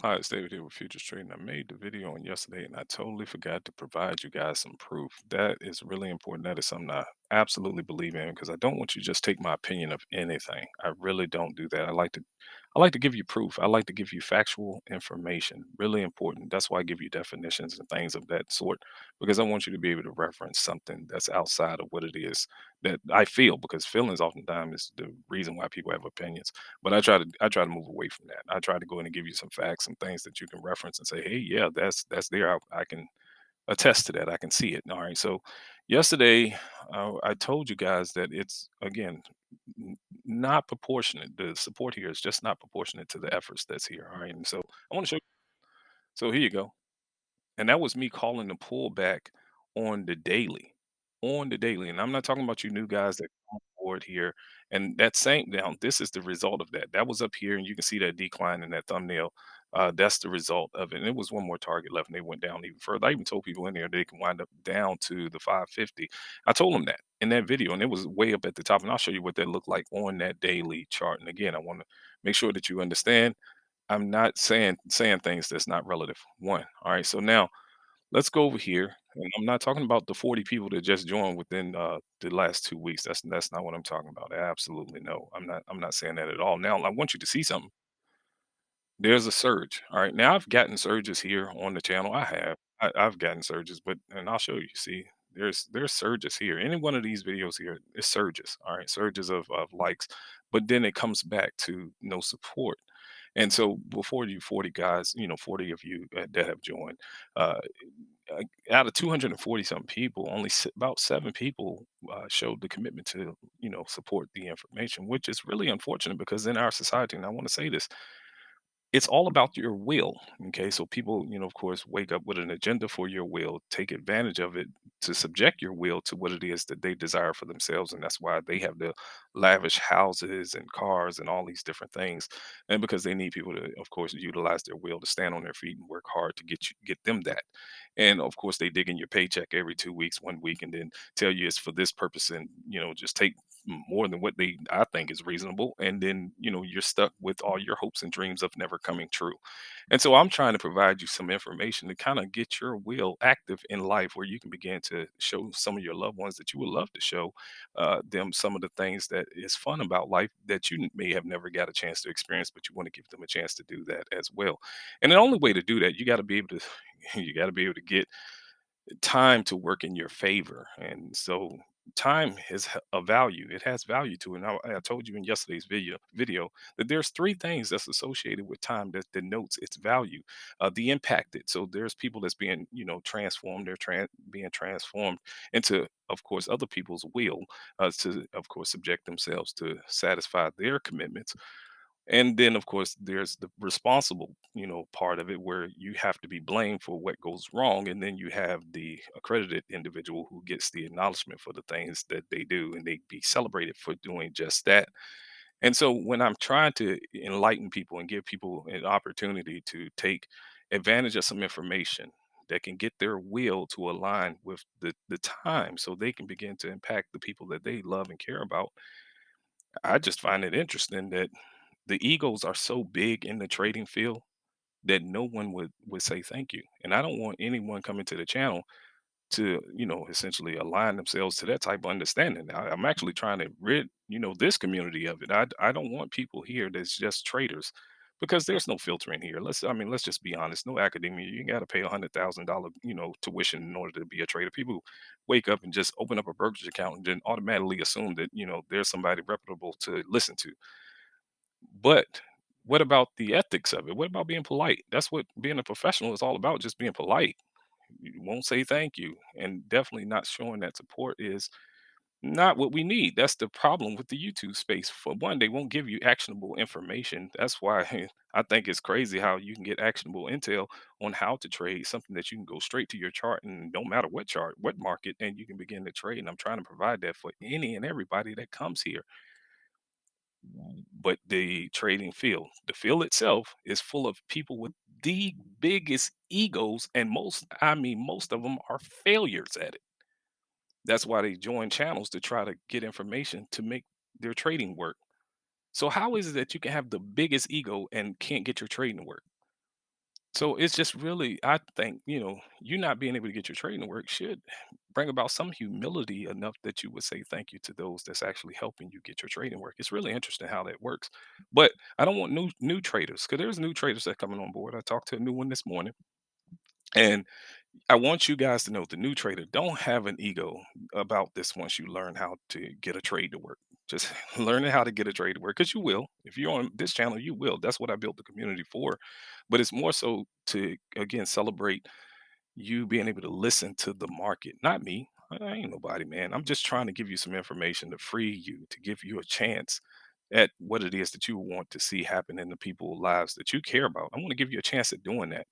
Hi, it's David here with Futures Trading. I made the video on yesterday and I totally forgot to provide you guys some proof. That is really important. That is something I absolutely believe in because I don't want you to just take my opinion of anything. I really don't do that. I like to give you proof. I like to give you factual information. Really important. That's why I give you definitions and things of that sort because I want you to be able to reference something that's outside of what it is that I feel because feelings oftentimes is the reason why people have opinions. But I try to move away from that. I try to go in and give you some facts, some things that you can reference and say, hey, yeah, that's there. I can attest to that. I can see it. All right. So yesterday, I told you guys that it's again not proportionate. The support here is just not proportionate to the efforts that's here. All right. And so I want to show you. So here you go. And that was me calling the pullback on the daily, and I'm not talking about you new guys that come on board here, and that same now, this is the result of that. That was up here, and you can see that decline in that thumbnail. That's the result of it, and it was one more target left, and they went down even further. I even told people in there they can wind up down to the 550. I told them that in that video, and it was way up at the top, and I'll show you what that looked like on that daily chart. And again, I wanna make sure that you understand I'm not saying things that's not relative. One. All right. So now let's go over here. And I'm not talking about the 40 people that just joined within the last 2 weeks. That's not what I'm talking about. Absolutely no. I'm not saying that at all. Now I want you to see something. There's a surge. All right. Now I've gotten surges here on the channel. I have. I've gotten surges, but and I'll show you. See, there's surges here. Any one of these videos here, it surges. All right, surges of likes, but then it comes back to no support. And so before you 40 guys, 40 of you that have joined, uh, out of 240 something people, only about 7 people showed the commitment to, support the information, which is really unfortunate because in our society, and I want to say this, it's all about your will. Okay. So people, of course, wake up with an agenda for your will, take advantage of it to subject your will to what it is that they desire for themselves. And that's why they have the lavish houses and cars and all these different things. And because they need people to, of course, utilize their will to stand on their feet and work hard to get them that. And of course, they dig in your paycheck every 2 weeks, 1 week, and then tell you it's for this purpose and, just take more than what they I think is reasonable, and then you're stuck with all your hopes and dreams of never coming true. And so I'm trying to provide you some information to kind of get your will active in life where you can begin to show some of your loved ones that you would love to show them some of the things that is fun about life that you may have never got a chance to experience, but you want to give them a chance to do that as well. And the only way to do that, you got to be able to you got to be able to get time to work in your favor. And so time is a value. It has value to it. And I told you in yesterday's video that there's three things that's associated with time that denotes its value. The impacted. So there's people that's being, transformed. They're being transformed into, of course, other people's will to, of course, subject themselves to satisfy their commitments. And then, of course, there's the responsible, part of it where you have to be blamed for what goes wrong. And then you have the accredited individual who gets the acknowledgement for the things that they do and they be celebrated for doing just that. And so when I'm trying to enlighten people and give people an opportunity to take advantage of some information that can get their will to align with the time so they can begin to impact the people that they love and care about, I just find it interesting that the egos are so big in the trading field that no one would say thank you. And I don't want anyone coming to the channel to, essentially align themselves to that type of understanding. I'm actually trying to rid, this community of it. I don't want people here that's just traders because there's no filtering here. Let's just be honest. No academia. You got to pay $100,000, tuition in order to be a trader. People wake up and just open up a brokerage account and then automatically assume that, there's somebody reputable to listen to. But what about the ethics of it? What about being polite? That's what being a professional is all about, just being polite. You won't say thank you. And definitely not showing that support is not what we need. That's the problem with the YouTube space. For one, they won't give you actionable information. That's why I think it's crazy how you can get actionable intel on how to trade, something that you can go straight to your chart and no matter what chart, what market, and you can begin to trade. And I'm trying to provide that for any and everybody that comes here. But the trading field, the field itself is full of people with the biggest egos, and most of them are failures at it. That's why they join channels to try to get information to make their trading work. So how is it that you can have the biggest ego and can't get your trading to work? So it's just really, I think, you not being able to get your trading to work should bring about some humility enough that you would say thank you to those that's actually helping you get your trading work. It's really interesting how that works. But I don't want new traders, because there's new traders that coming on board. I talked to a new one this morning, and I want you guys to know, the new trader, don't have an ego about this once you learn how to get a trade to work. Just learning how to get a trade to work, because you will. If you're on this channel, you will. That's what I built the community for. But it's more so to, again, celebrate you being able to listen to the market, not me. I ain't nobody, man. I'm just trying to give you some information to free you, to give you a chance at what it is that you want to see happen in the people's lives that you care about. I want to give you a chance at doing that.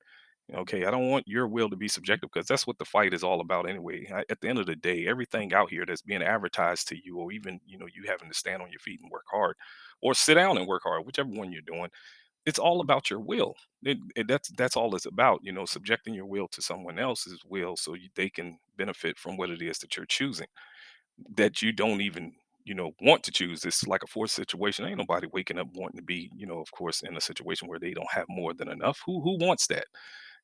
Okay, I don't want your will to be subjective, because that's what the fight is all about anyway. At the end of the day, everything out here that's being advertised to you, or even you having to stand on your feet and work hard, or sit down and work hard, whichever one you're doing, it's all about your will. That's all it's about. Subjecting your will to someone else's will, so they can benefit from what it is that you're choosing, that you don't even want to choose. It's like a forced situation. Ain't nobody waking up wanting to be, of course, in a situation where they don't have more than enough. Who wants that?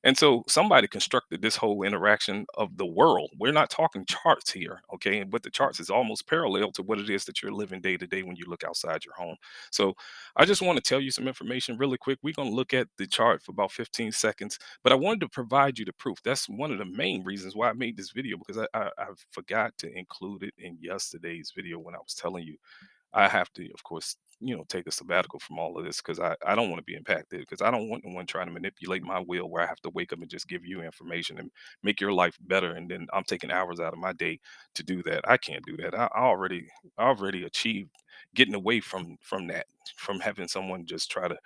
And so somebody constructed this whole interaction of the world. We're not talking charts here, okay? But the charts is almost parallel to what it is that you're living day to day when you look outside your home. So I just want to tell you some information really quick. We're going to look at the chart for about 15 seconds, but I wanted to provide you the proof. That's one of the main reasons why I made this video, because I forgot to include it in yesterday's video when I was telling you I have to, of course, take a sabbatical from all of this, because I don't want to be impacted, because I don't want no one trying to manipulate my will where I have to wake up and just give you information and make your life better. And then I'm taking hours out of my day to do that. I can't do that. I already achieved getting away from that, from having someone just try to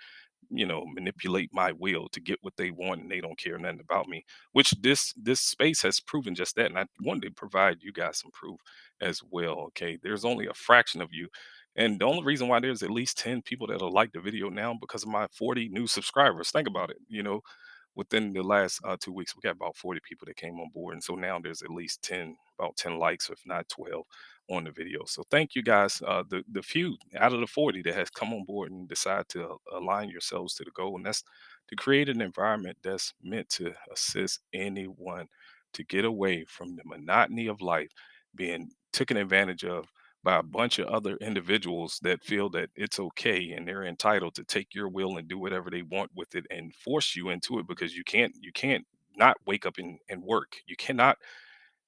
manipulate my will to get what they want, and they don't care nothing about me, which this space has proven just that. And I wanted to provide you guys some proof as well. Okay, there's only a fraction of you, and the only reason why there's at least 10 people that'll like the video now, because of my 40 new subscribers. Think about it. Within the last 2 weeks, we got about 40 people that came on board. And so now there's at least 10, about 10 likes, if not 12, on the video. So thank you guys. The few out of the 40 that has come on board and decide to align yourselves to the goal. And that's to create an environment that's meant to assist anyone to get away from the monotony of life, being taken advantage of by a bunch of other individuals that feel that it's okay and they're entitled to take your will and do whatever they want with it and force you into it, because you can't not wake up and work. You cannot.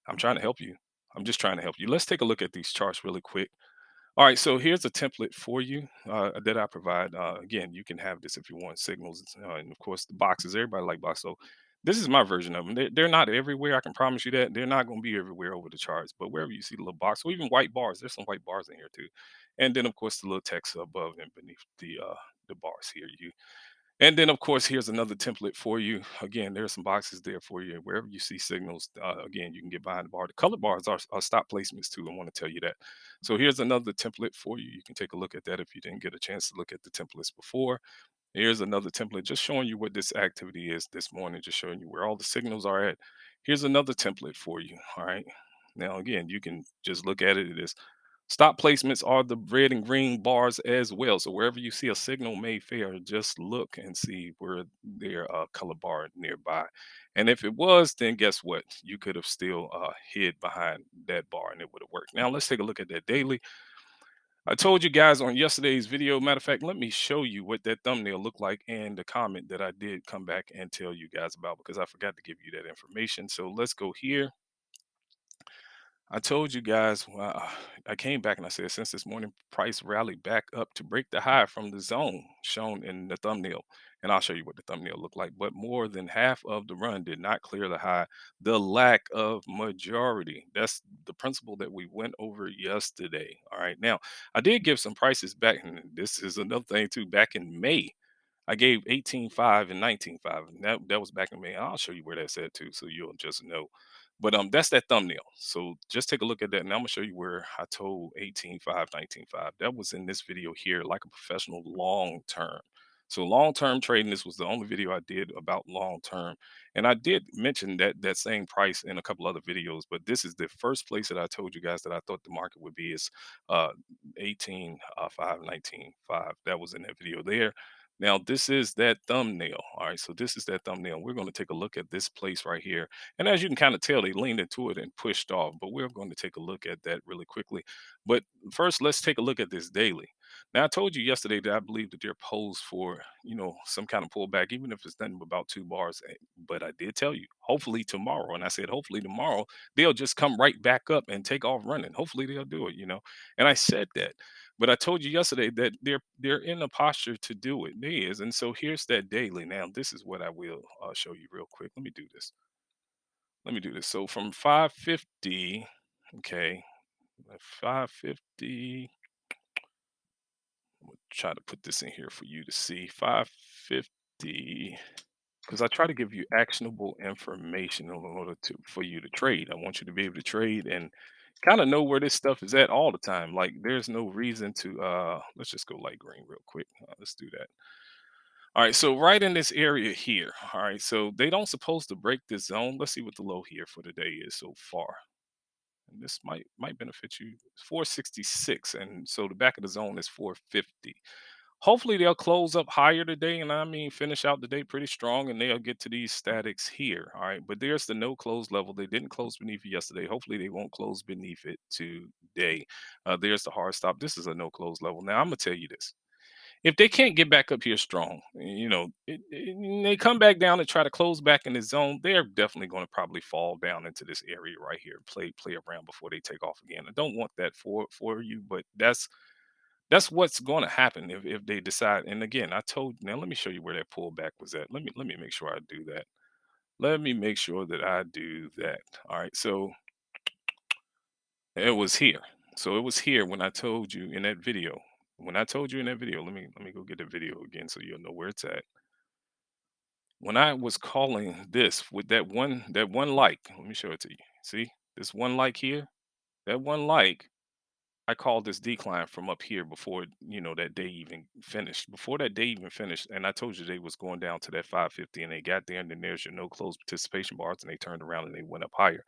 I'm trying to help you. I'm just trying to help you. Let's take a look at these charts really quick. All right, so here's a template for you that I provide. Again, you can have this if you want signals, and of course the boxes. Everybody like boxes, so this is my version of them. They're not everywhere. I can promise you that they're not going to be everywhere over the charts. But wherever you see the little box, or even white bars, there's some white bars in here too. And then of course the little text above and beneath the bars here. And then, of course, here's another template for you. Again, there's some boxes there for you. Wherever you see signals, again, you can get behind the bar. The color bars are stop placements too. I want to tell you that. So here's another template for you. You can take a look at that if you didn't get a chance to look at the templates before. Here's another template just showing you what this activity is this morning, just showing you where all the signals are at. Here's another template for you. All right. Now, again, you can just look at it. It is stop placements are the red and green bars as well. So wherever you see a signal may fail, just look and see where their color bar nearby. And if it was, then guess what? You could have still hid behind that bar and it would have worked. Now let's take a look at that daily. I told you guys on yesterday's video. Matter of fact, let me show you what that thumbnail looked like and the comment that I did come back and tell you guys about, because I forgot to give you that information. So let's go here. I told you guys, I came back and I said, since this morning price rallied back up to break the high from the zone shown in the thumbnail, and I'll show you what the thumbnail looked like, but more than half of the run did not clear the high. The lack of majority. That's the principle that we went over yesterday. All right. Now, I did give some prices back, and this is another thing too. Back in May, I gave 18.5 and 19.5, and that was back in May. I'll show you where that's at too, so you'll just know. But that's that thumbnail. So just take a look at that. And I'm gonna show you where I told 18.5, 19.5. That was in this video here, like a professional long term. So long term trading, this was the only video I did about long term. And I did mention that same price in a couple other videos, but this is the first place that I told you guys that I thought the market would be is 18.5, 19.5. That was in that video there. Now, this is that thumbnail. All right. So this is that thumbnail. We're going to take a look at this place right here. And as you can kind of tell, they leaned into it and pushed off. But we're going to take a look at that really quickly. But first, let's take a look at this daily. Now, I told you yesterday that I believe that they're posed for, some kind of pullback, even if it's nothing but about 2 bars. But I did tell you, hopefully tomorrow. And I said, hopefully tomorrow, they'll just come right back up and take off running. Hopefully they'll do it. And I said that. But I told you yesterday that they're in a posture to do it. They is, and so here's that daily. Now, this is what I will show you real quick. Let me do this. Let me do this. So from 550, okay, 550. I'm gonna try to put this in here for you to see. 550, because I try to give you actionable information in order to for you to trade. I want you to be able to trade and kind of know where this stuff is at all the time. Like there's no reason to let's just go light green real quick. Let's do that. All right, so right in this area here. All right, so they don't supposed to break this zone. Let's see what the low here for the day is so far. And this might benefit you. It's 466, and so the back of the zone is 450. Hopefully they'll close up higher today, and I mean finish out the day pretty strong, and they'll get to these statics here. All right, but there's the no close level. They didn't close beneath it yesterday. Hopefully they won't close beneath it today. There's the hard stop. This is a no close level. Now I'm gonna tell you this: if they can't get back up here strong, and they come back down and try to close back in the zone, they're definitely going to probably fall down into this area right here, play around before they take off again. I don't want that for you, but that's what's going to happen if they decide. And again, I told now let me show you where that pullback was at. Let me make sure I do that. Let me make sure that I do that. All right. So it was here. So it was here when I told you in that video. When I told you in that video, let me go get the video again so you'll know where it's at. When I was calling this with that one like, let me show it to you. See this one like here, that one like. I called this decline from up here before that day even finished. Before that day even finished, and I told you they was going down to that 550, and they got there, and then there's your no close participation bars, and they turned around and they went up higher.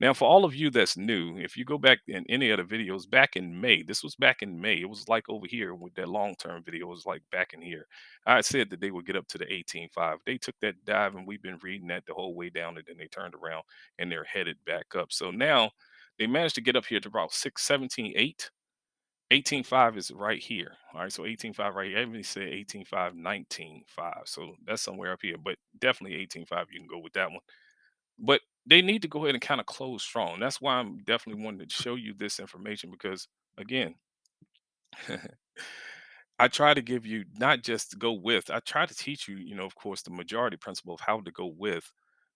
Now, for all of you that's new, if you go back in any of the videos back in May, this was back in May. It was like over here with that long term video. It was like back in here. I said that they would get up to the 18.5. They took that dive, and we've been reading that the whole way down, and then they turned around and they're headed back up. So now they managed to get up here to about 617.8. 18.5 is right here. All right, so 18.5 right here. Everybody said 18.5, 19.5. So that's somewhere up here, but definitely 18.5. You can go with that one. But they need to go ahead and kind of close strong. That's why I'm definitely wanting to show you this information because, again, I try to give you not just to go with, I try to teach you, of course, the majority principle of how to go with,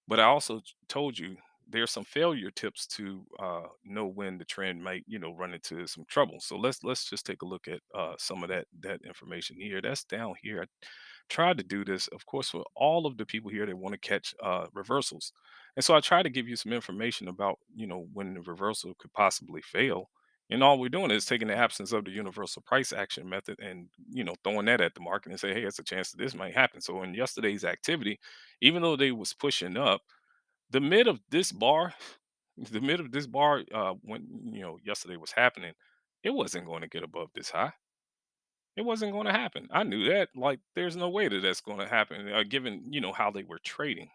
but I also told you there's some failure tips to know when the trend might, run into some trouble. So let's just take a look at some of that information here. That's down here. I tried to do this, of course, for all of the people here that want to catch reversals, and so I try to give you some information about, when the reversal could possibly fail, and all we're doing is taking the absence of the universal price action method and, throwing that at the market and say, hey, it's a chance that this might happen. So in yesterday's activity, even though they was pushing up, the mid of this bar, the mid of this bar, when yesterday was happening, it wasn't going to get above this high. It wasn't going to happen. I knew that. Like, there's no way that that's going to happen, given how they were trading.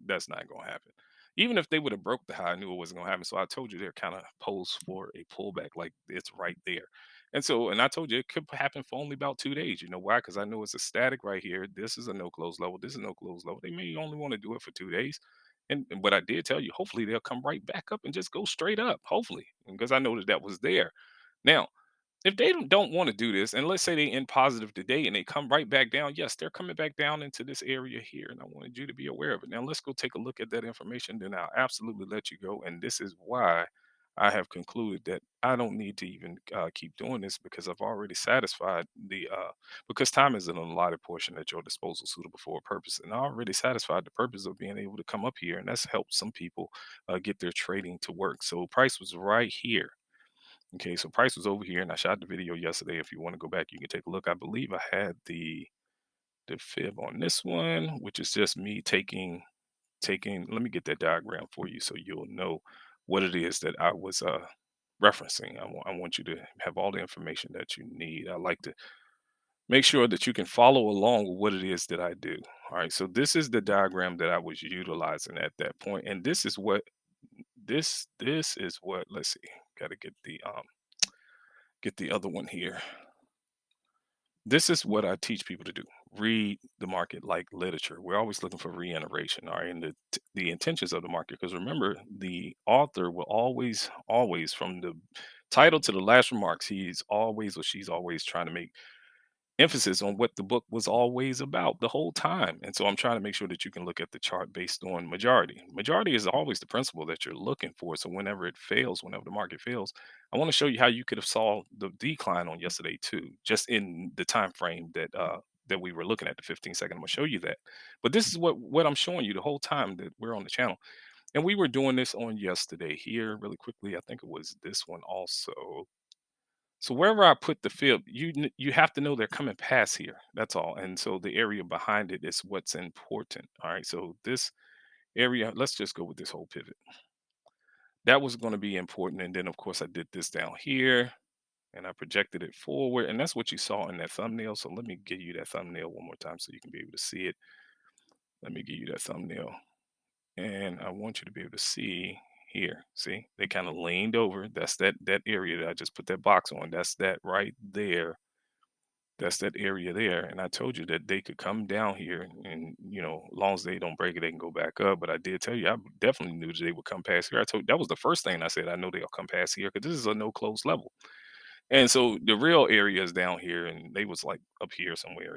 That's not going to happen. Even if they would have broke the high, I knew it wasn't going to happen. So I told you they're kind of posed for a pullback, like it's right there. And I told you it could happen for only about 2 days. You know why? Because I know it's a static right here. This is a no close level. This is no close level. They may only want to do it for 2 days. But I did tell you, hopefully they'll come right back up and just go straight up. Hopefully, because I know that was there. Now, if they don't want to do this, and let's say they end positive today and they come right back down, yes, they're coming back down into this area here. And I wanted you to be aware of it. Now, let's go take a look at that information. Then I'll absolutely let you go. And this is why I have concluded that I don't need to even keep doing this because I've already satisfied because time is an allotted portion at your disposal suitable for a purpose. And I already satisfied the purpose of being able to come up here. And that's helped some people get their trading to work. So price was right here. Okay, so price was over here, and I shot the video yesterday. If you want to go back, you can take a look. I believe I had the fib on this one, which is just me taking. Let me get that diagram for you so you'll know what it is that I was referencing. I want you to have all the information that you need. I like to make sure that you can follow along with what it is that I do. All right. So this is the diagram that I was utilizing at that point, and this is what this is what. Let's see. Got to get the other one here. This is what I teach people to do. Read the market like literature. We're always looking for reiteration, all right, and the intentions of the market. Because remember, the author will always, from the title to the last remarks, he's always or she's always trying to make emphasis on what the book was always about the whole time. And so I'm trying to make sure that you can look at the chart based on majority. Majority is always the principle that you're looking for. So whenever it fails, whenever the market fails, I want to show you how you could have saw the decline on yesterday too, just in the time frame that we were looking at, the 15 second. I'm gonna show you that. But this is what I'm showing you the whole time that we're on the channel. And we were doing this on yesterday here really quickly. I think it was this one also. So wherever I put the fib, you have to know they're coming past here. That's all. And so the area behind it is what's important. All right. So this area, let's just go with this whole pivot. That was going to be important. And then of course I did this down here and I projected it forward. And that's what you saw in that thumbnail. So let me give you that thumbnail one more time so you can be able to see it. Let me give you that thumbnail. And I want you to be able to see here. See, they kind of leaned over. That's that area that I just put that box on. That's that right there. That's that area there. And I told you that they could come down here and, as long as they don't break it, they can go back up. But I did tell you, I definitely knew that they would come past here. I told that was the first thing I said. I know they'll come past here because this is a no close level. And so the real area is down here and they was like up here somewhere.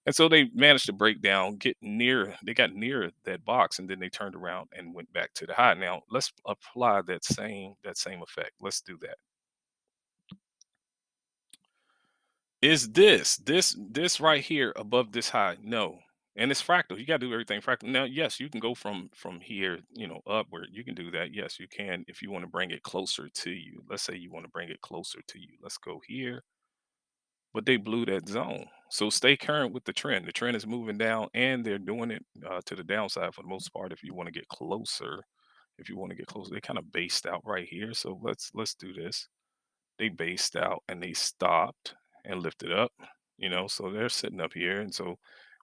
And so they managed to break down, they got near that box and then they turned around and went back to the high. Now let's apply that same effect. Let's do that. Is this right here above this high? No. And it's fractal. You gotta do everything fractal. Now, yes, you can go from here, upward. You can do that. Yes, you can if you want to bring it closer to you. Let's say you want to bring it closer to you. Let's go here. But they blew that zone. So stay current with the trend. The trend is moving down and they're doing it to the downside for the most part. If you want to get closer, they kind of based out right here. So let's do this. They based out and they stopped and lifted up, so they're sitting up here. And so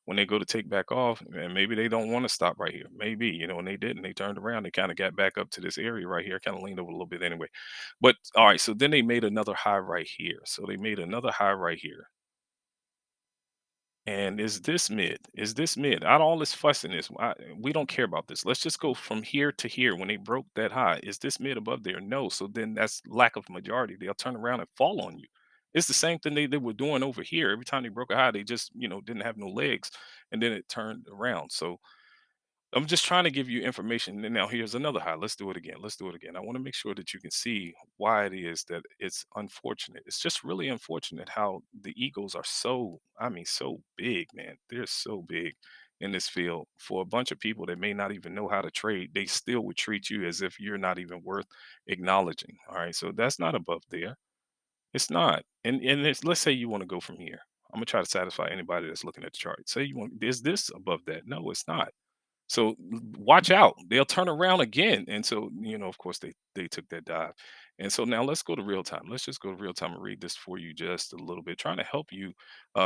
when they go to take back off, and maybe they don't want to stop right here, maybe, and they didn't. They turned around, they kind of got back up to this area right here, kind of leaned over a little bit anyway. But all right, so then they made another high right here. So they made another high right here. And is this mid? Is this mid? Out of all this fussing this, we don't care about this. Let's just go from here to here. When they broke that high, is this mid above there? No. So then that's lack of majority. They'll turn around and fall on you. It's the same thing they were doing over here. Every time they broke a high, they just didn't have no legs, and then it turned around. So I'm just trying to give you information. And now here's another high. Let's do it again. Let's do it again. I want to make sure that you can see why it is that it's unfortunate. It's just really unfortunate how the egos are so, I mean, so big, man. They're so big in this field. For a bunch of people that may not even know how to trade, they still would treat you as if you're not even worth acknowledging. All right. So that's not above there. It's not. And let's say you want to go from here. I'm gonna try to satisfy anybody that's looking at the chart. Say you want, is this above that? No, it's not. So watch out. They'll turn around again. And so, of course they took that dive. And so now let's go to real time. Let's just go to real time and read this for you just a little bit, trying to help you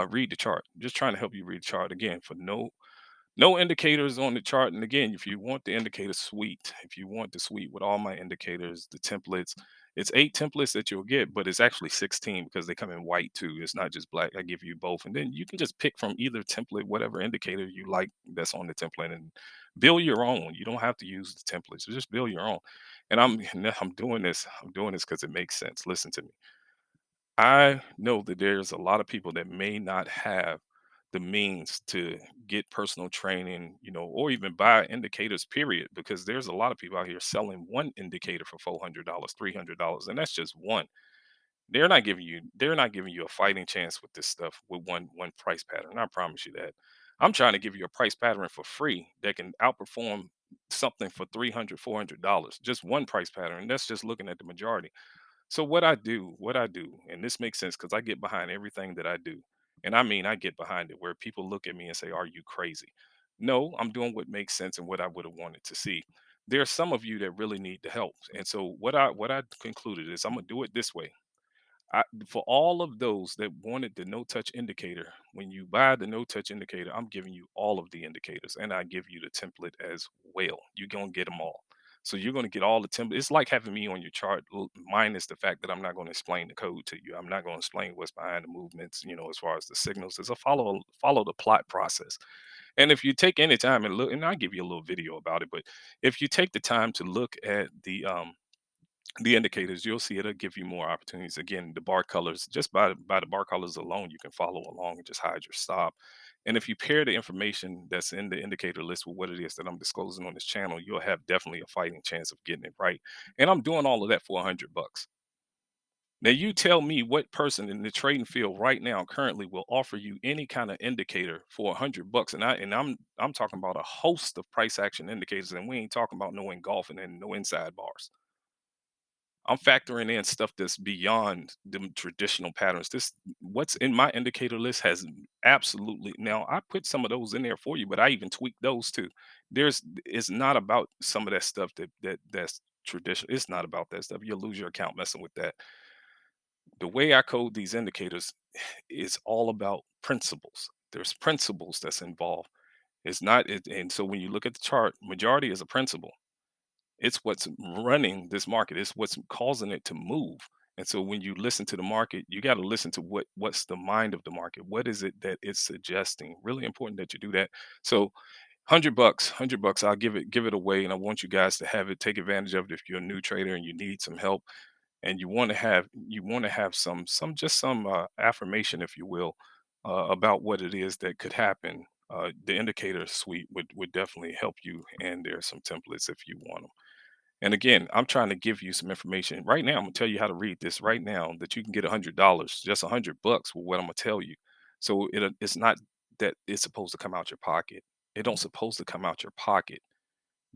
read the chart. Just trying to help you read the chart again for no indicators on the chart. And again, if you want the indicator suite, if you want the suite with all my indicators, the templates, it's 8 templates that you'll get, but it's actually 16 because they come in white too. It's not just black. I give you both. And then you can just pick from either template, whatever indicator you like that's on the template and build your own. You don't have to use the templates. Just build your own. And I'm doing this. I'm doing this because it makes sense. Listen to me. I know that there's a lot of people that may not have the means to get personal training, or even buy indicators, period, because there's a lot of people out here selling one indicator for $400, $300, and that's just one. They're not giving you a fighting chance with this stuff with one price pattern. I promise you that. I'm trying to give you a price pattern for free that can outperform something for $300, $400. Just one price pattern. And that's just looking at the majority. So what I do, and this makes sense because I get behind everything that I do. And I mean, I get behind it where people look at me and say, "Are you crazy?" No, I'm doing what makes sense and what I would have wanted to see. There are some of you that really need the help. And so what I concluded is I'm gonna do it this way. For all of those that wanted the no touch indicator, when you buy the no touch indicator, I'm giving you all of the indicators and I give you the template as well. You're going to get them all. So you're going to get all the template. It's like having me on your chart, minus the fact that I'm not going to explain the code to you. I'm not going to explain what's behind the movements, as far as the signals. It's a follow the plot process. And if you take any time and look, and I'll give you a little video about it, but if you take the time to look at the indicators, you'll see it'll give you more opportunities. Again, the bar colors, just by the bar colors alone, you can follow along and just hide your stop. And if you pair the information that's in the indicator list with what it is that I'm disclosing on this channel, you'll have definitely a fighting chance of getting it right. And I'm doing all of that for $100. Now you tell me what person in the trading field right now currently will offer you any kind of indicator for $100. And I'm talking about a host of price action indicators, and we ain't talking about no engulfing and no inside bars. I'm factoring in stuff that's beyond the traditional patterns. This what's in my indicator list has absolutely, now I put some of those in there for you, but I even tweak those too. It's not about some of that stuff that's traditional. It's not about that stuff. You'll lose your account messing with that. The way I code these indicators is all about principles. There's principles that's involved. It's not it, and so when you look at the chart, majority is a principle. It's what's running this market. It's what's causing it to move. And so when you listen to the market, you got to listen to what's the mind of the market. What is it that it's suggesting? Really important that you do that. So $100, $100, I'll give it away, and I want you guys to have it. Take advantage of it if you're a new trader and you need some help, and you want to have some affirmation, if you will, about what it is that could happen. The indicator suite would definitely help you, and there's some templates if you want them. And again, I'm trying to give you some information right now. I'm gonna tell you how to read this right now that you can get $100, just $100 with what I'm gonna tell you. So it's not that it's supposed to come out your pocket. It don't supposed to come out your pocket.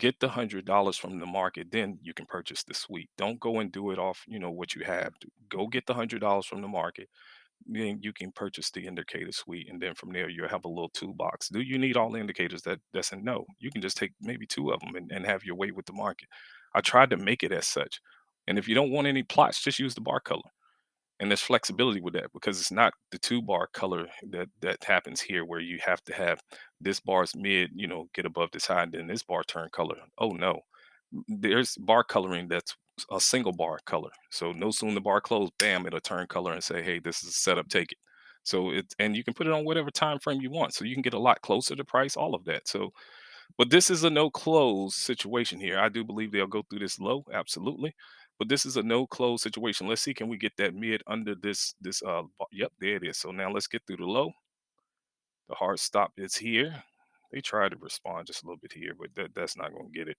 Get the $100 from the market, then you can purchase the suite. Don't go and do it off, what you have. Go get the $100 from the market, then you can purchase the indicator suite, and then from there you'll have a little toolbox. Do you need all the indicators? That's a no. You can just take maybe two of them and have your way with the market. I tried to make it as such. And if you don't want any plots, just use the bar color. And there's flexibility with that because it's not the two bar color that happens here where you have to have this bar's mid, get above this high, and then this bar turn color. Oh no. There's bar coloring that's a single bar color. So no sooner the bar closed, bam, it'll turn color and say, hey, this is a setup, take it. So and you can put it on whatever time frame you want. So you can get a lot closer to price, all of that. So but this is a no close situation here. I do believe they'll go through this low, absolutely. But this is a no close situation. Let's see, can we get that mid under yep, there it is. So now let's get through the low. The hard stop is here. They try to respond just a little bit here, but that's not going to get it.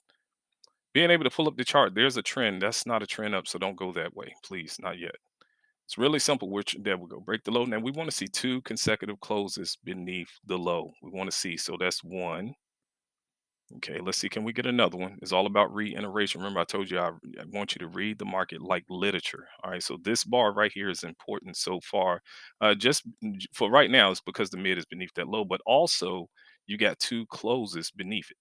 Being able to pull up the chart, there's a trend. That's not a trend up, so don't go that way, please, not yet. It's really simple. There we go. Break the low. Now we want to see two consecutive closes beneath the low. We want to see. So that's one. Okay, let's see. Can we get another one? It's all about reiteration. Remember, I told you I want you to read the market like literature. All right. So this bar right here is important so far. For right now, it's because the mid is beneath that low, but also you got two closes beneath it.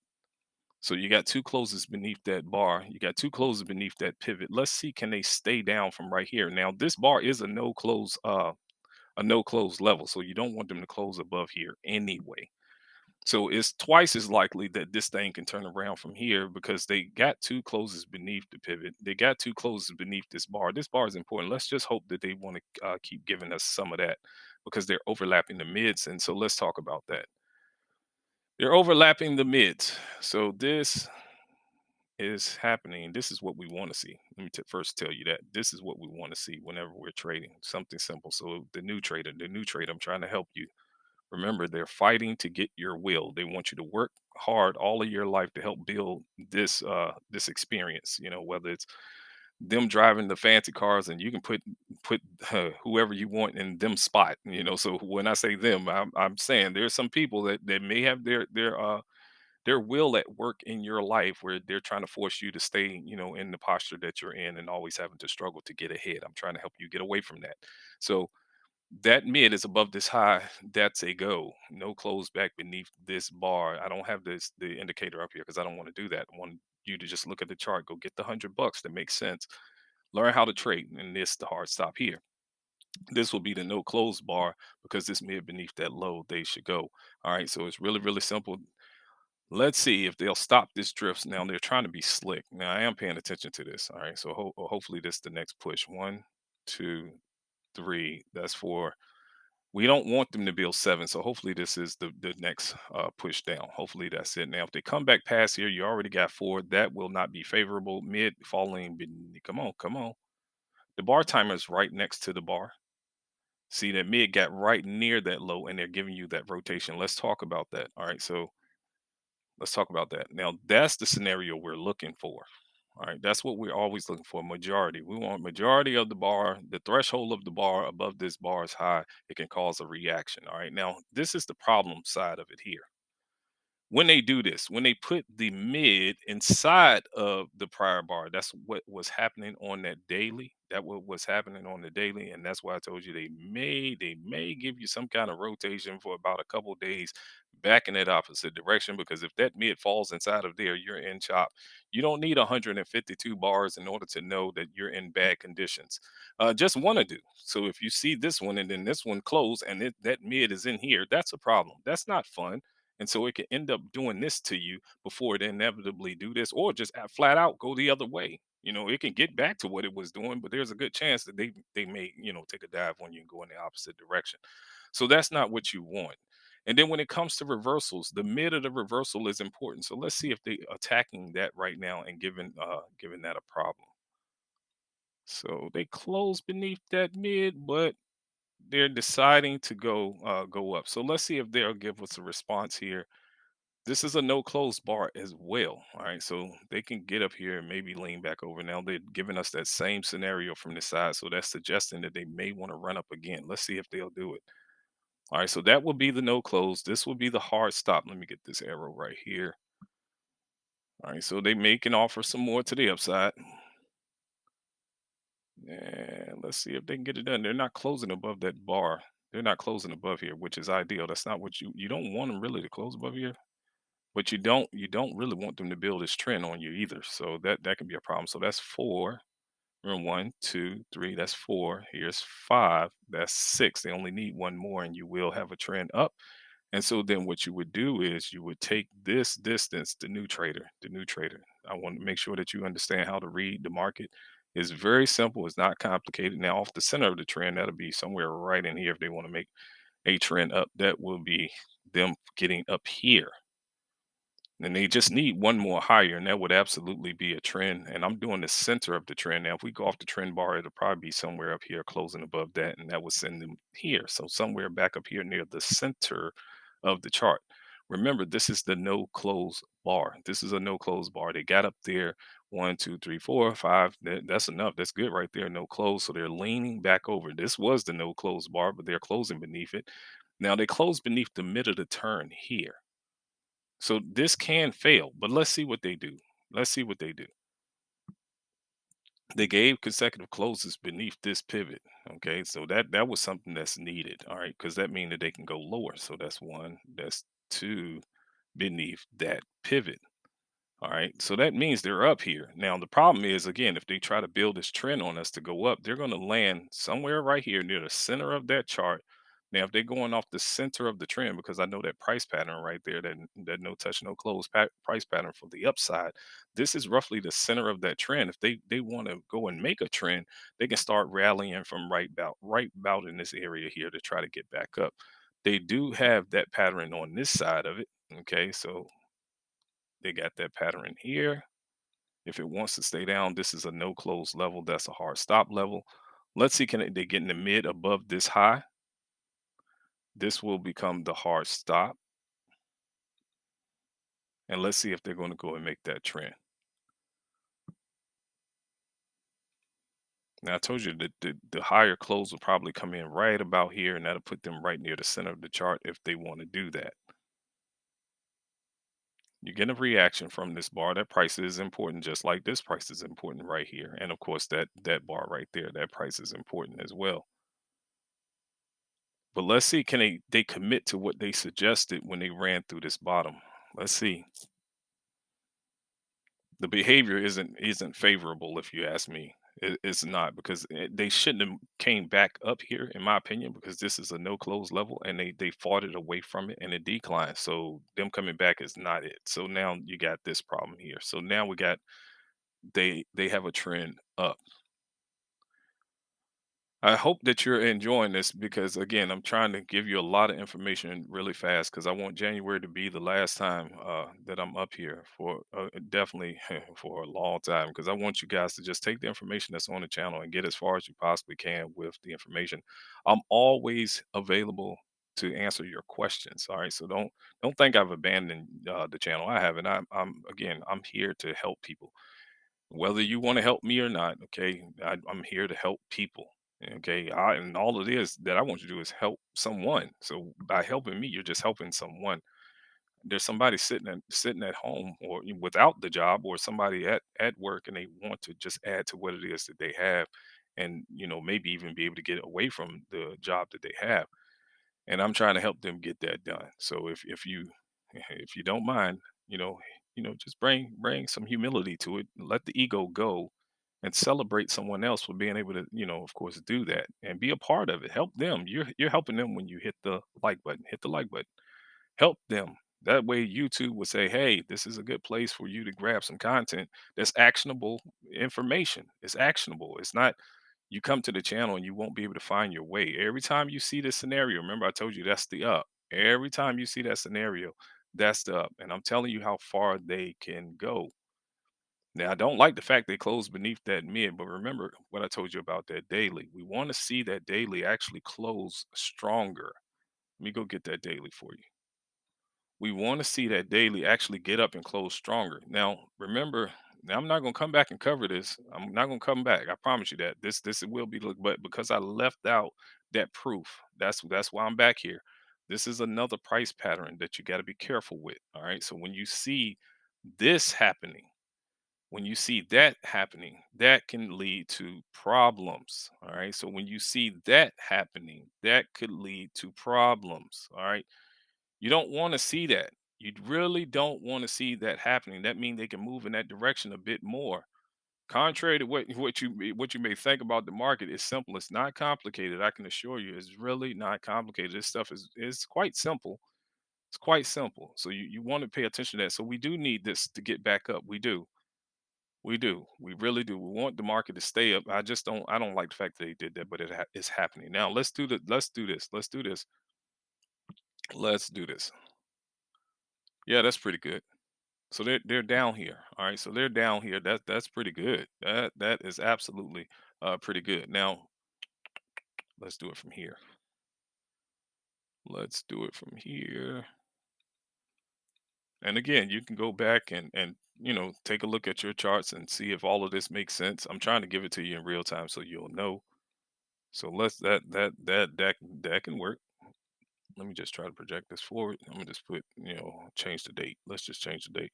So you got two closes beneath that bar. You got two closes beneath that pivot. Let's see, can they stay down from right here? Now, this bar is a no close level. So you don't want them to close above here anyway. So it's twice as likely that this thing can turn around from here because they got two closes beneath the pivot. They got two closes beneath this bar. This bar is important. Let's just hope that they want to keep giving us some of that because they're overlapping the mids. And so let's talk about that. They're overlapping the mids. So this is happening. This is what we want to see. Let me first tell you that this is what we want to see whenever we're trading something simple. So the new trader, I'm trying to help you. Remember, they're fighting to get your will. They want you to work hard all of your life to help build this experience. Whether it's them driving the fancy cars, and you can put whoever you want in them spot. So when I say them, I'm saying there's some people that may have their will at work in your life where they're trying to force you to stay, in the posture that you're in and always having to struggle to get ahead. I'm trying to help you get away from that. So that mid is above this high. That's a go. No close back beneath this bar. I don't have the indicator up here because I don't want to do that. I want you to just look at the chart. Go get the $100. That makes sense. Learn how to trade, and this the hard stop here. This will be the no close bar because this mid beneath that low, they should go. All right, so it's really, really simple. Let's see if they'll stop this drift. Now they're trying to be slick. Now I am paying attention to this. All right, so hopefully this the next push. One, two, three. That's four. We don't want them to build seven, so hopefully this is the next push down. Hopefully that's it. Now, if they come back past here, you already got four. That will not be favorable. Mid falling. Come on, come on. The bar timer is right next to the bar. See that mid got right near that low, and they're giving you that rotation. Let's talk about that. All right, so let's talk about that. Now, that's the scenario we're looking for. All right, that's what we're always looking for. Majority. We want majority of the bar. The threshold of the bar above this bar is high. It can cause a reaction. All right. Now, this is the problem side of it here. When they do this, when they put the mid inside of the prior bar, that's what was happening on that daily. That what was happening on the daily, and that's why I told you they may give you some kind of rotation for about a couple days back in that opposite direction, because if that mid falls inside of there, you're in chop. You don't need 152 bars in order to know that you're in bad conditions. Just one to do. So if you see this one and then this one close and that mid is in here, that's a problem. That's not fun, and so it can end up doing this to you before it inevitably do this, or just flat out go the other way. It can get back to what it was doing, but there's a good chance that they may, take a dive on you and go in the opposite direction. So that's not what you want. And then when it comes to reversals, the mid of the reversal is important. So let's see if they attacking that right now and giving that a problem. So they close beneath that mid, but they're deciding to go up. So let's see if they'll give us a response here. This is a no close bar as well. All right. So they can get up here and maybe lean back over. Now they're giving us that same scenario from the side. So that's suggesting that they may want to run up again. Let's see if they'll do it. All right. So that will be the no close. This will be the hard stop. Let me get this arrow right here. All right. So they make an offer some more to the upside. And let's see if they can get it done. They're not closing above that bar. They're not closing above here, which is ideal. That's not what you don't want them really to close above here. But you don't really want them to build this trend on you either. So that can be a problem. So that's four. Remember, one, two, three. That's four. Here's five. That's six. They only need one more, and you will have a trend up. And so then what you would do is you would take this distance, the new trader. I want to make sure that you understand how to read the market. It's very simple. It's not complicated. Now, off the center of the trend, that'll be somewhere right in here if they want to make a trend up. That will be them getting up here, and they just need one more higher, and that would absolutely be a trend. And I'm doing the center of the trend. Now, if we go off the trend bar, it'll probably be somewhere up here, closing above that, and that would send them here. So somewhere back up here near the center of the chart. Remember, this is the no close bar. This is a no close bar. They got up there, one, two, three, four, five. That's enough. That's good right there. No close. So they're leaning back over. This was the no close bar, but they're closing beneath it. Now they close beneath the mid of the turn here. So this can fail, but let's see what they do. Let's see what they do. They gave consecutive closes beneath this pivot. Okay, so that was something that's needed. All right, because that means that they can go lower. So that's one, that's two beneath that pivot. All right. So that means they're up here. Now, the problem is, again, if they try to build this trend on us to go up, they're going to land somewhere right here near the center of that chart. Now, if they're going off the center of the trend, because I know that price pattern right there, that no touch, no close price pattern for the upside, this is roughly the center of that trend. If they want to go and make a trend, they can start rallying from right about in this area here to try to get back up. They do have that pattern on this side of it. Okay, so they got that pattern here. If it wants to stay down, this is a no close level. That's a hard stop level. Let's see, they get in the mid above this high? This will become the hard stop. And let's see if they're going to go and make that trend. Now, I told you that the higher close will probably come in right about here, and that'll put them right near the center of the chart if they want to do that. You get a reaction from this bar. That price is important, just like this price is important right here. And of course, that bar right there, that price is important as well. But let's see, can they commit to what they suggested when they ran through this bottom? Let's see. The behavior isn't favorable if you ask me. It's not because they shouldn't have came back up here, in my opinion, because this is a no close level, and they fought it away from it and it declined. So them coming back is not it. So now you got this problem here. So now we got they have a trend up. I hope that you're enjoying this because again, I'm trying to give you a lot of information really fast because I want January to be the last time that I'm up here for definitely for a long time because I want you guys to just take the information that's on the channel and get as far as you possibly can with the information. I'm always available to answer your questions. All right, so don't think I've abandoned the channel. I haven't. I'm again, I'm here to help people whether you want to help me or not. Okay, I'm here to help people. Okay, and all it is that I want you to do is help someone. So by helping me, you're just helping someone. There's somebody sitting at home or without the job, or somebody at work, and they want to just add to what it is that they have, and maybe even be able to get away from the job that they have, and I'm trying to help them get that done. So if you if you don't mind, you know, just bring some humility to it. Let the ego go and celebrate someone else for being able to, of course, do that and be a part of it. Help them. You're helping them when you hit the like button. Hit the like button. Help them. That way YouTube will say, "Hey, this is a good place for you to grab some content that's actionable information. It's actionable. It's not you come to the channel and you won't be able to find your way. Every time you see this scenario, remember I told you that's the up. Every time you see that scenario, that's the up. And I'm telling you how far they can go. Now, I don't like the fact they closed beneath that mid, but remember what I told you about that daily. We want to see that daily actually close stronger. Let me go get that daily for you. We want to see that daily actually get up and close stronger. Now, remember, now I'm not going to come back and cover this. I'm not going to come back. I promise you that. This will be look, but because I left out that proof, that's why I'm back here. This is another price pattern that you got to be careful with. All right. So when you see this happening, when you see that happening, that can lead to problems. All right. So when you see that happening, that could lead to problems. All right, you don't want to see that. You really don't want to see that happening. That means they can move in that direction a bit more. Contrary to what you may think about the market, it's simple. It's not complicated. I can assure you, it's really not complicated. This stuff is quite simple. It's quite simple. So you want to pay attention to that. So we do need this to get back up. We do. We do. We really do. We want the market to stay up. I don't like the fact that they did that, but it's happening. Now let's do this. Let's do this. Let's do this. Yeah, that's pretty good. So they're down here. All right. So they're down here. That's pretty good. That is absolutely pretty good. Now let's do it from here. Let's do it from here. And again, you can go back and take a look at your charts and see if all of this makes sense. I'm trying to give it to you in real time so you'll know. So let's that can work. Let me just try to project this forward. I'm gonna just put, change the date. Let's just change the date.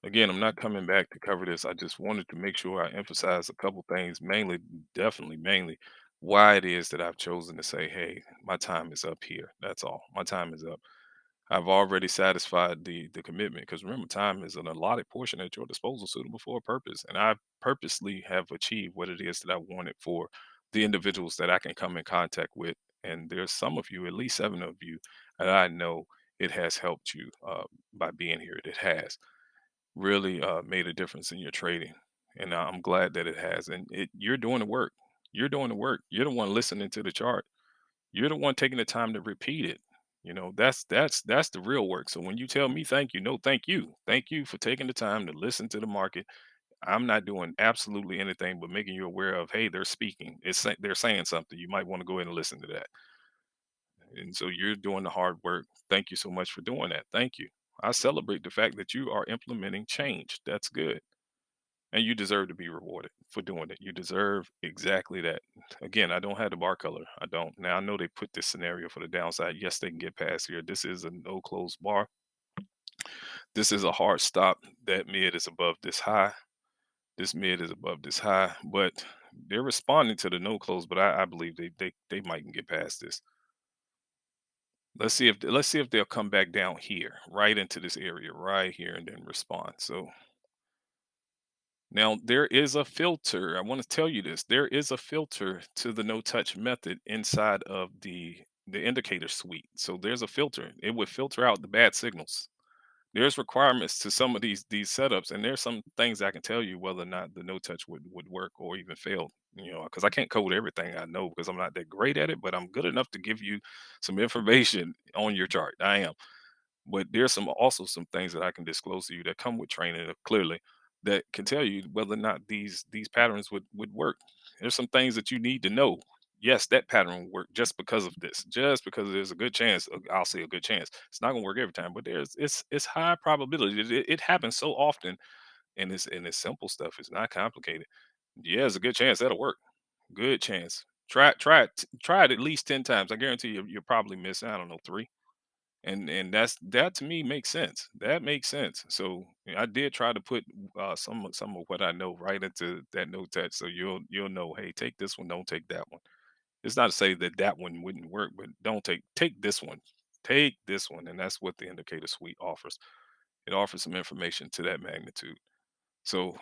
Again, I'm not coming back to cover this. I just wanted to make sure I emphasize a couple things, mainly, definitely, mainly, why it is that I've chosen to say, hey, my time is up here. That's all. My time is up. I've already satisfied the commitment because remember, time is an allotted portion at your disposal, suitable for a purpose. And I purposely have achieved what it is that I wanted for the individuals that I can come in contact with. And there's some of you, at least 7 of you, that I know it has helped you by being here. It has really made a difference in your trading, and I'm glad that it has. And you're doing the work. You're doing the work. You're the one listening to the chart. You're the one taking the time to repeat it. That's the real work. So when you tell me thank you, no, thank you for taking the time to listen to the market. I'm not doing absolutely anything but making you aware of, hey, they're speaking. They're saying something. You might want to go ahead and listen to that. And so you're doing the hard work. Thank you so much for doing that. Thank you. I celebrate the fact that you are implementing change. That's good. And you deserve to be rewarded for doing it. You deserve exactly that. Again, I don't have the bar color. I don't. Now I know they put this scenario for the downside. Yes, they can get past here. This is a no close bar. This is a hard stop. That mid is above this high. This mid is above this high. But they're responding to the no close. But I believe they might can get past this. Let's see if they'll come back down here, right into this area, right here, and then respond. So Now, there is a filter. I want to tell you this. There is a filter to the no touch method inside of the indicator suite. So there's a filter. It would filter out the bad signals. There's requirements to some of these setups, and there's some things I can tell you whether or not the no touch would work or even fail. Because I can't code everything I know because I'm not that great at it, but I'm good enough to give you some information on your chart. I am. But there's some things that I can disclose to you that come with training clearly that can tell you whether or not these patterns would work. There's some things that you need to know. Yes, that pattern will work just because of this. Just because there's a good chance. I'll say a good chance. It's not gonna work every time, but it's high probability. It happens so often, and it's simple stuff. It's not complicated. Yeah, there's a good chance that'll work. Good chance. Try it at least 10 times. I guarantee you'll probably miss, I don't know, three, and that to me makes sense. That makes sense. So I did try to put some of what I know right into that note touch, so you'll know. Hey, take this one. Don't take that one. It's not to say that that one wouldn't work, but don't take this one. Take this one, and that's what the indicator suite offers. It offers some information to that magnitude. So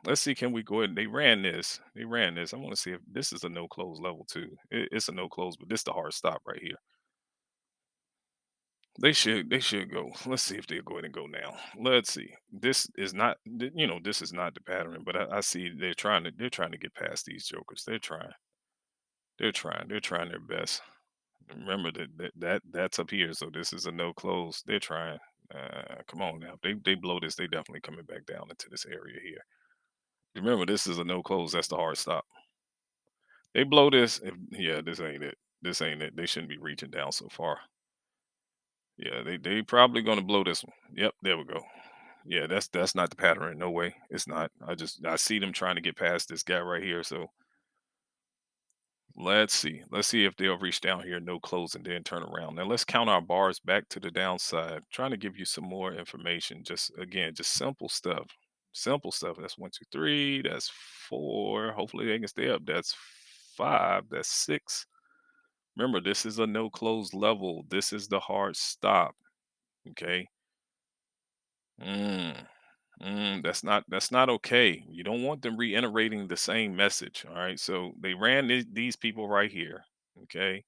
let's see, can we go ahead? They ran this. They ran this. I want to see if this is a no close level too. It's a no close, but this the hard stop right here. They should go. Let's see if they'll go ahead and go now. Let's see. This is not this is not the pattern, but I see they're trying to get past these jokers. They're trying their best. Remember that's up here, so this is a no close. They're trying. Come on now. They blow this, they definitely coming back down into this area here. Remember, this is a no close. That's the hard stop. They blow this. Yeah, this ain't it. This ain't it. They shouldn't be reaching down so far. Yeah, they probably gonna blow this one. Yep, there we go. Yeah, that's not the pattern. No way. It's not. I see them trying to get past this guy right here. So let's see. Let's see if they'll reach down here, no close, and then turn around. Now let's count our bars back to the downside. Trying to give you some more information. Just again, just simple stuff. Simple stuff. That's one, two, three. That's four. Hopefully they can stay up. That's five. That's six. Remember, this is a no close level. This is the hard stop. Okay. Mm. That's not okay. You don't want them reiterating the same message. All right. So they ran these people right here. Okay.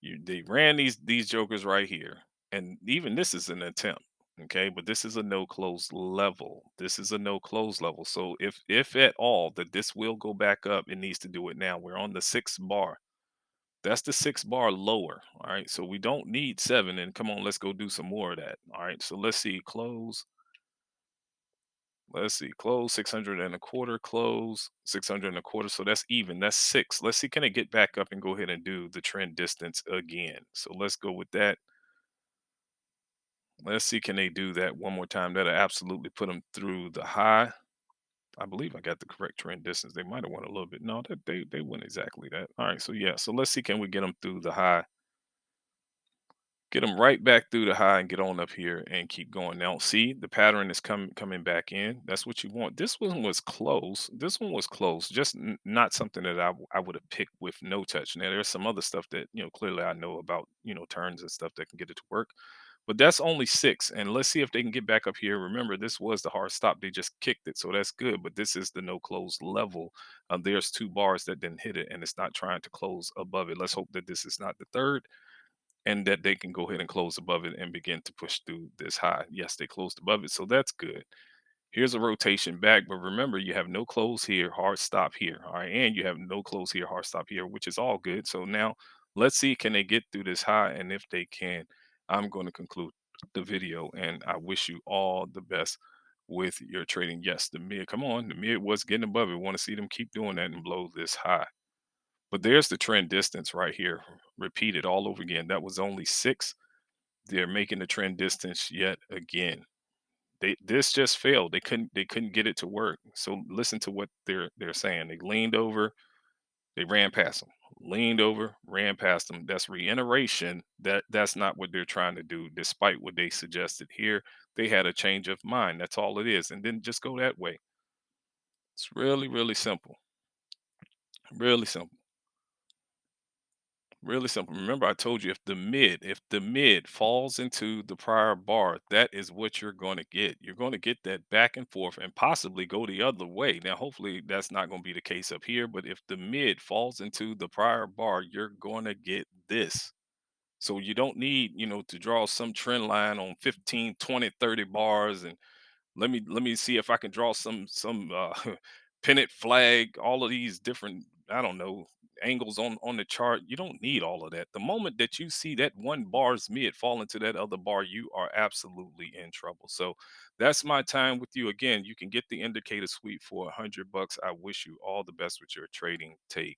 They ran these jokers right here. And even this is an attempt. Okay. But this is a no close level. This is a no close level. So if at all that this will go back up, it needs to do it now. We're on the sixth bar. That's the six bar lower. All right. So we don't need seven. And come on, let's go do some more of that. All right. So let's see. Close. Let's see, close 600 and a quarter, close 600 and a quarter. So that's even. That's six. Let's see, can it get back up and go ahead and do the trend distance again? So let's go with that. Let's see, can they do that one more time? That'll absolutely put them through the high. I believe I got the correct trend distance. They might have went a little bit. No, they went exactly that. All right, so yeah, so let's see, can we get them through the high? Get them right back through the high and get on up here and keep going. Now, see, the pattern is coming back in. That's what you want. This one was close. This one was close. Just not something that I would have picked with no touch. Now, there's some other stuff that clearly I know about turns and stuff that can get it to work. But that's only six. And let's see if they can get back up here. Remember, this was the hard stop. They just kicked it, so that's good. But this is the no close level. There's two bars that didn't hit it, and it's not trying to close above it. Let's hope that this is not the third and that they can go ahead and close above it and begin to push through this high. Yes, they closed above it, so that's good. Here's a rotation back, but remember you have no close here, hard stop here, all right, and you have no close here, hard stop here, which is all good. So now let's see, can they get through this high, and if they can, I'm going to conclude the video, and I wish you all the best with your trading. Yes, the mid, come on, the mid was getting above it. Want to see them keep doing that and blow this high. But there's the trend distance right here, repeated all over again. That was only six. They're making the trend distance yet again. This just failed. They couldn't get it to work. So listen to what they're saying. They leaned over, they ran past them. Leaned over, ran past them. That's reiteration. That's not what they're trying to do, despite what they suggested here. They had a change of mind. That's all it is. And then just go that way. It's really, really simple. Really simple. Really simple. Remember, I told you if the mid falls into the prior bar, that is what you're going to get. You're going to get that back and forth and possibly go the other way. Now, hopefully, that's not going to be the case up here. But if the mid falls into the prior bar, you're going to get this. So you don't need, to draw some trend line on 15, 20, 30 bars and let me see if I can draw some pennant flag, all of these different, I don't know, angles on the chart. You don't need all of that. The moment that you see that one bar's mid fall into that other bar, you are absolutely in trouble. So that's my time with you. Again, you can get the indicator suite for $100. I wish you all the best with your trading. Take